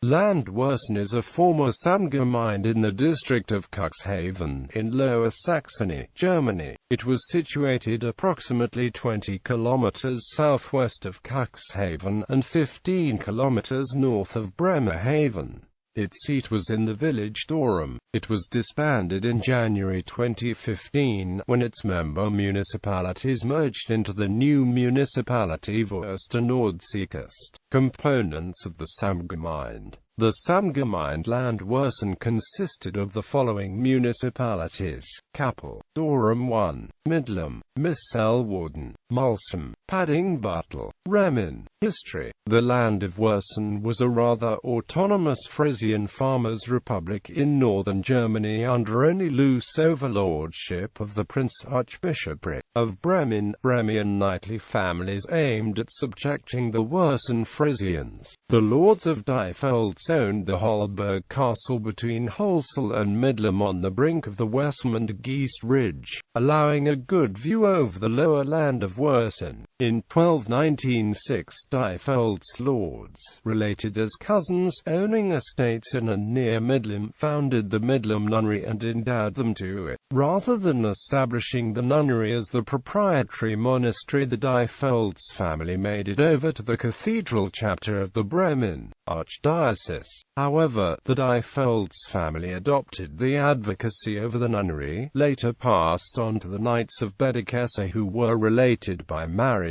Land Wursten is a former Samtgemeinde in the district of Cuxhaven, in Lower Saxony, Germany. It was situated approximately 20 kilometers southwest of Cuxhaven, and 15 kilometers north of Bremerhaven. Its seat was in the village Dorum. It was disbanded in January 2015, when its member municipalities merged into the new municipality Wurster Nordseeküste. Components of the Samtgemeinde. The Samtgemeinde Land Wursten consisted of the following municipalities: Kappel, Dorum 1, Midlum, Misselwarden, Mulsum, Padding-Buttle, Remin. History. The land of Wursten was a rather autonomous Frisian farmers' republic in northern Germany under only loose overlordship of the Prince-Archbishopric of Bremen. Bremian knightly families aimed at subjecting the Wursten Frisians. The lords of Diefelds owned the Holberg Castle between Holsel and Midlum on the brink of the Westmund-Geest Ridge, allowing a good view over the lower land of Wursten. In 1296, Diefelds lords, related as cousins, owning estates in and near Midlum, founded the Midlum Nunnery and endowed them to it. Rather than establishing the nunnery as the proprietary monastery, the Diefelds family made it over to the cathedral chapter of the Bremen Archdiocese. However, the Diefelds family adopted the advocacy over the nunnery, later passed on to the Knights of Bedekesse, who were related by marriage.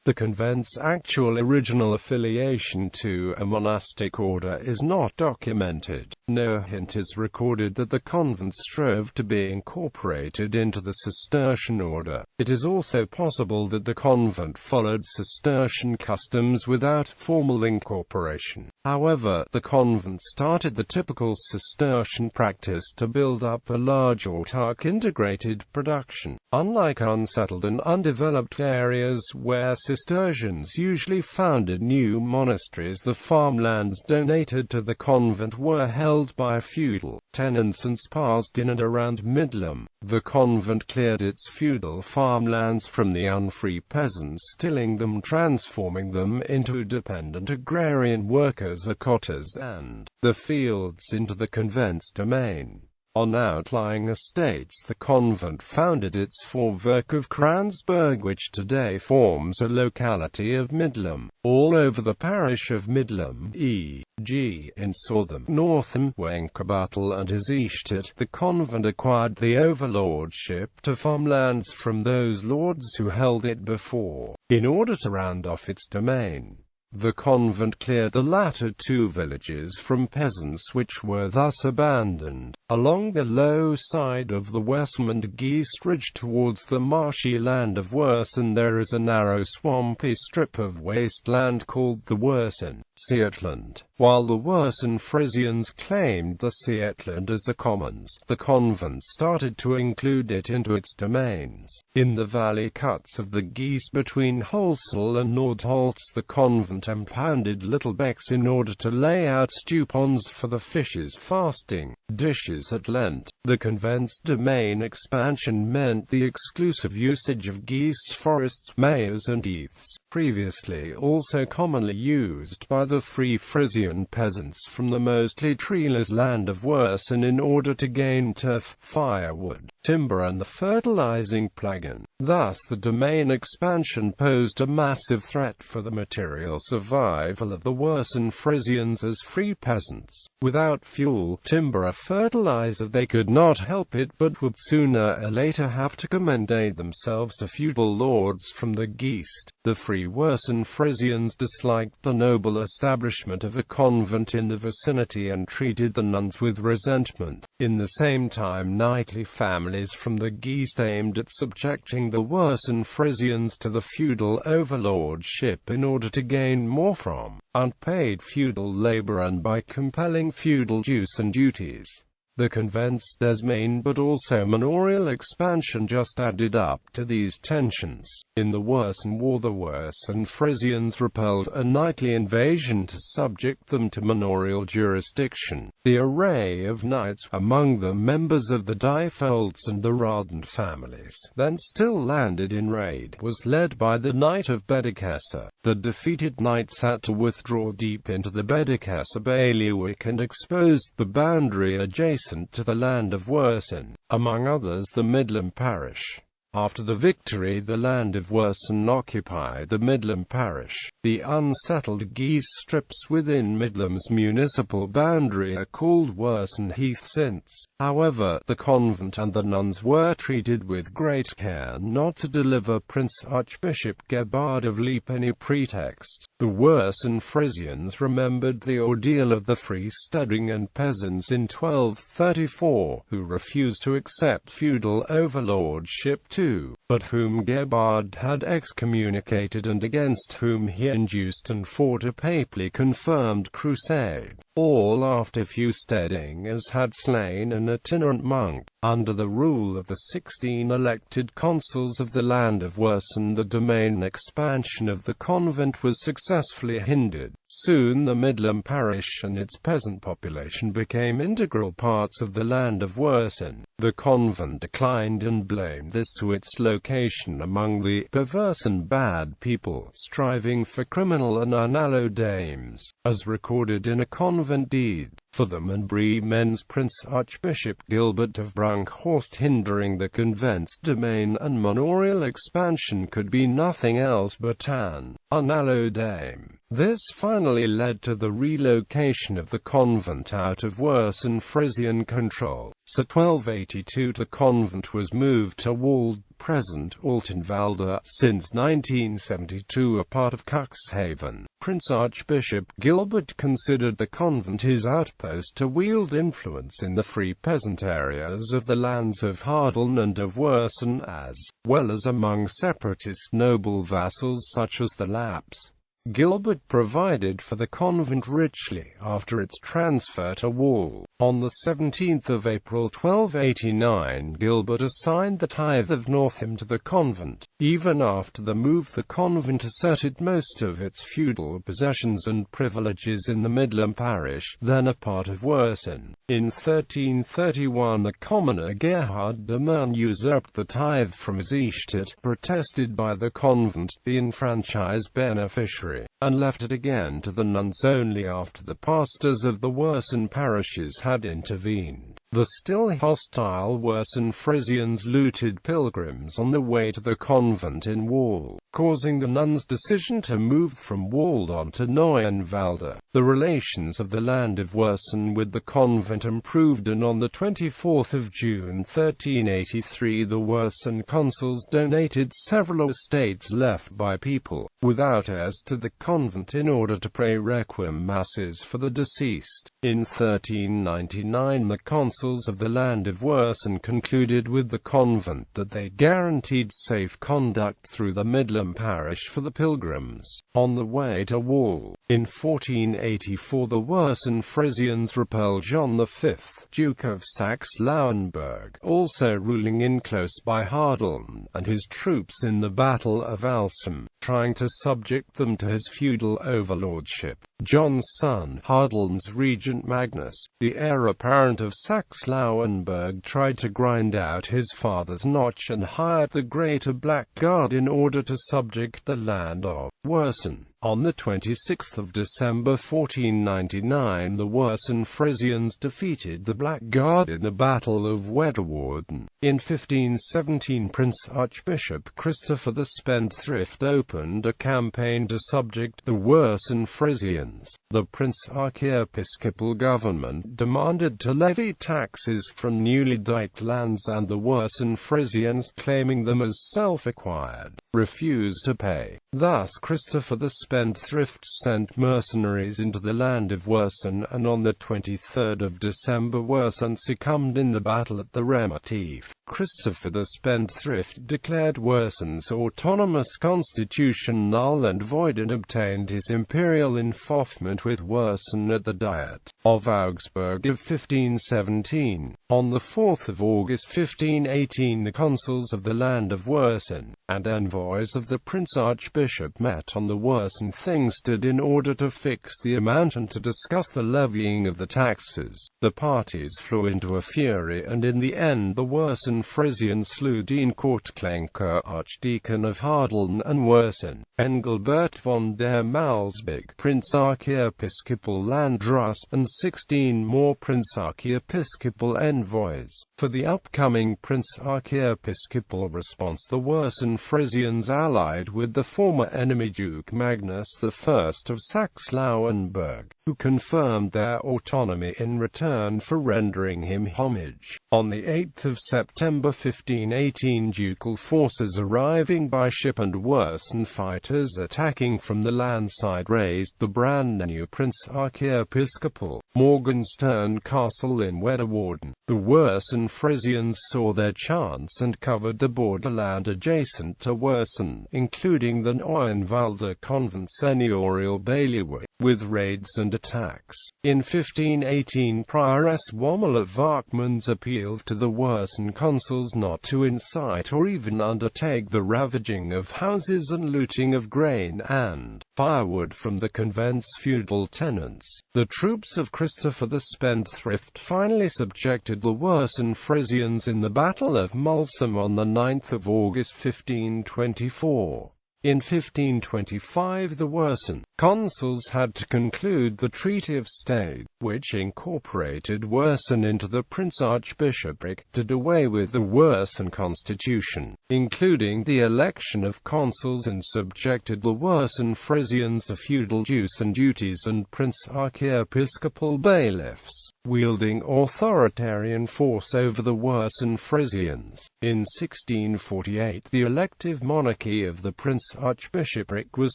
The convent's actual original affiliation to a monastic order is not documented. No hint is recorded that the convent strove to be incorporated into the Cistercian order. It is also possible that the convent followed Cistercian customs without formal incorporation. However, the convent started the typical Cistercian practice to build up a large autark integrated production. Unlike unsettled and undeveloped areas where Cistercians usually founded new monasteries, the farmlands donated to the convent were held by feudal tenants and passed in and around Midlum. The convent cleared its feudal farmlands from the unfree peasants, tilling them, transforming them into dependent agrarian workers, acotters, and the fields into the convent's domain. On outlying estates, the convent founded its Vorwerk of Kransberg, which today forms a locality of Midlum. All over the parish of Midlum, e.g. in Southam, Northam, Wenkerbuttle and Isishtet, the convent acquired the overlordship to farmlands from those lords who held it before. In order to round off its domain, the convent cleared the latter two villages from peasants, which were thus abandoned. Along the low side of the Westmund-Geest Ridge towards the marshy land of Wursten, there is a narrow swampy strip of wasteland called the Wursten Seatland. While the Wursten Frisians claimed the Seatland as the commons, the convent started to include it into its domains. In the valley cuts of the Geest between Holsel and Nordholz, the convent impounded little becks in order to lay out stew ponds for the fishes' fasting dishes at Lent. The convent's domain expansion meant the exclusive usage of Geest forests, meadows and heaths, previously also commonly used by the free Frisian peasants from the mostly treeless land of Wursten, in order to gain turf, firewood, timber and the fertilizing plagan. Thus the domain expansion posed a massive threat for the material survival of the Wursten Frisians as free peasants. Without fuel, timber or fertilizer, they could not help it but would sooner or later have to commendate themselves to feudal lords from the Geest. The free Wursten Frisians disliked the noble establishment of a convent in the vicinity and treated the nuns with resentment. In the same time, knightly families from the Geest aimed at subjecting the Wursten Frisians to the feudal overlordship in order to gain more from unpaid feudal labor and by compelling feudal dues and duties. The convents des Maine but also manorial expansion just added up to these tensions. In the Wursten War the Wursten Frisians repelled a knightly invasion to subject them to manorial jurisdiction. The array of knights, among them members of the Diefelds and the Radent families, then still landed in raid, was led by the Knight of Baedeker. The defeated knights had to withdraw deep into the Baedeker bailiwick and exposed the boundary adjacent to the land of Wursten, among others the Midland parish. After the victory the land of Wursten occupied the Midland parish. The unsettled geese strips within Midland's municipal boundary are called Wursten Heath since. However, the convent and the nuns were treated with great care not to deliver Prince Archbishop Gebhard of Leip any pretext. The Wursten Frisians remembered the ordeal of the freesteading peasants in 1234, who refused to accept feudal overlordship too, but whom Gebhard had excommunicated and against whom he induced and fought a papally confirmed crusade, all after freesteading as had slain an itinerant monk. Under the rule of the 16 elected consuls of the land of Wursten, the domain expansion of the convent was successfully hindered. Soon the Midland parish and its peasant population became integral parts of the land of Wursten. The convent declined and blamed this to its location among the perverse and bad people, striving for criminal and unhallowed aims, as recorded in a convent deed. For them and Bremen's Prince Archbishop Gilbert of Brunkhorst hindering the convent's domain and manorial expansion could be nothing else but an unhallowed aim. This finally led to the relocation of the convent out of Wursten Frisian control. So 1282 the convent was moved to Wald, present Altenwalde, since 1972 a part of Cuxhaven. Prince Archbishop Gilbert considered the convent his outpost to wield influence in the free peasant areas of the lands of Hadeln and of Wursten, as well as among separatist noble vassals such as the Lapps. Gilbert provided for the convent richly after its transfer to Wall. On the 17th of April 1289 Gilbert assigned the tithe of Northam to the convent. Even after the move the convent asserted most of its feudal possessions and privileges in the Midland parish, then a part of Wursten. In 1331 the commoner Gerhard de Mern usurped the tithe from Eichstätt, protested by the convent, the enfranchised beneficiary, and left it again to the nuns only after the pastors of the Wursten parishes had intervened. The still hostile Wursten Frisians looted pilgrims on the way to the convent in Wall, causing the nuns' decision to move from Wald on to Neuenwalde. The relations of the land of Wursten with the convent improved, and on the 24th of June 1383 the Wursten consuls donated several estates left by people without heirs to the convent in order to pray requiem masses for the deceased. In 1399 the consuls of the land of Wursten concluded with the convent that they guaranteed safe conduct through the Midland parish for the pilgrims on the way to Wall. In 1484 the Wursten Frisians repelled John V, Duke of Saxe-Lauenburg, also ruling in close by Hadeln, and his troops in the Battle of Alsum, trying to subject them to his feudal overlordship. John's son, Hadeln's regent Magnus, the heir apparent of Saxe-Lauenburg, tried to grind out his father's notch and hired the Greater Black Guard in order to subject the land of Wursten. On the 26th of December 1499 the Wursten Frisians defeated the Black Guard in the Battle of Wedderwarden. In 1517 Prince Archbishop Christopher the Spendthrift opened a campaign to subject the Wursten Frisians. The Prince Archiepiscopal government demanded to levy taxes from newly diked lands and the Wursten Frisians claiming them as self-acquired. refused to pay. Thus Christopher the Spendthrift sent mercenaries into the land of Wursten, and on the 23rd of December Wursten succumbed in the battle at the Bremerhaven. Christopher the Spendthrift declared Wursten's autonomous constitution null and void and obtained his imperial involvement with Wursten at the Diet of Augsburg of 1517. On the 4th of August 1518 the consuls of the land of Wursten, and envoys of the Prince-Archbishop met on the Wursten Thingstead in order to fix the amount and to discuss the levying of the taxes. The parties flew into a fury, and in the end the Wursten Frisians slew Dean Kortklenker, Archdeacon of Hadeln and Wursten, Engelbert von der Malsbig, Prince-Archiepiscopal Landdrost, and 16 more Prince-Archiepiscopal envoys. For the upcoming Prince-Archiepiscopal response, the Wursten Frisians allied with the former enemy Duke Magnus I of Saxe-Lauenburg, who confirmed their autonomy in return for rendering him homage. On the 8th of September 1518 ducal forces arriving by ship and Wursten fighters attacking from the landside razed the brand new Prince-Archiepiscopal Morgenstern Castle in Wedderwarden. The Wursten Frisians saw their chance and covered the borderland adjacent to Wursten, including the Neuenwalder Convent seigneurial bailiwick, with raids and attacks. In 1518 Prioress Wommel of Warkmans appealed to the Wursten consuls not to incite or even undertake the ravaging of houses and looting of grain and firewood from the convent's feudal tenants. The troops of Christopher the Spendthrift finally subjected the Wursten Frisians in the Battle of Mulsum on the 9th of August 1524. In 1525 the Wursten consuls had to conclude the Treaty of Stade, which incorporated Wursten into the Prince-Archbishopric, did away with the Wursten constitution, including the election of consuls, and subjected the Wursten Frisians to feudal dues and duties and Prince-Archiepiscopal bailiffs, wielding authoritarian force over the Wursten Frisians. In 1648 the elective monarchy of the Prince-Archbishopric was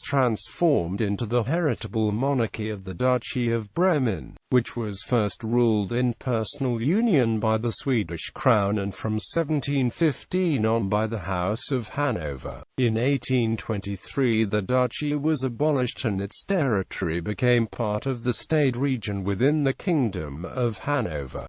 transformed into the heritable monarchy of the Duchy of Bremen, which was first ruled in personal union by the Swedish crown and from 1715 on by the House of Hanover. In 1823 the duchy was abolished and its territory became part of the Stade region within the Kingdom of Hanover.